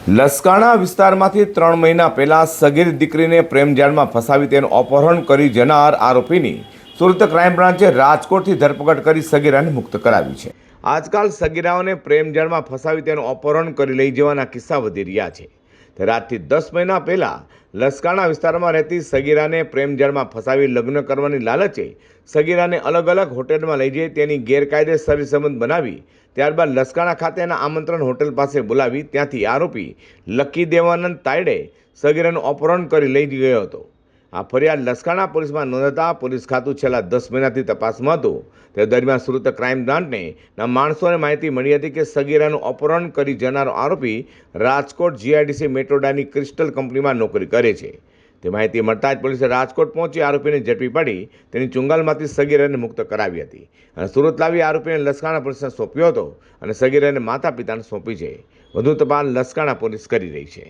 લસકાણા વિસ્તારમાંથી 3 મહિના પહેલા સગીર દીકરીને પ્રેમજાળમાં ફસાવી તેનું અપહરણ કરી જનાર આરોપીની સુરત ક્રાઇમ બ્રાન્ચે રાજકોટથી ધરપકડ કરી સગીરાને મુક્ત કરાવી છે। આજકાલ સગીરાઓને પ્રેમજાળમાં ફસાવી તેનું અપહરણ કરી લઈ જવાના કિસ્સા વધી રહ્યા છે। ત્યારે આજથી 10 મહિના પહેલા લસકાણા વિસ્તારમાં રહેતી સગીરાને પ્રેમજાળમાં ફસાવી લગ્ન કરવાની લાલચે સગીરાને અલગ અલગ હોટેલમાં લઈ જઈ તેની ગેરકાયદેસર સંબંધ બનાવી ત્યારબાદ લસકાણા ખાતેના આમંત્રણ હોટેલ પાસે બોલાવી ત્યાંથી આરોપી લકી દેવાનંદ તાયડે સગીરાનું અપહરણ કરી લઈ ગયો હતો। આ ફરિયાદ લસકાણા પોલીસમાં નોંધાતા પોલીસ ખાતું છેલ્લા 10 મહિનાથી તપાસમાં હતું। તે દરમિયાન સુરત ક્રાઇમ બ્રાન્ચને માણસોને માહિતી મળી હતી કે સગીરાનું અપહરણ કરી જનારો આરોપી રાજકોટ જીઆઈડીસી મેટ્રોડાની ક્રિસ્ટલ કંપનીમાં નોકરી કરે છે। તે માહિતી મળતા જ પોલીસે રાજકોટ પહોંચી આરોપીને ઝડપી પાડી તેની ચુંગાલમાંથી સગીરાને મુક્ત કરાવી હતી અને સુરત લાવી આરોપીને લસકાણા પોલીસને સોંપ્યો હતો અને સગીરાને માતા પિતાને સોંપી છે। વધુ તપાસ લસકાણા પોલીસ કરી રહી છે।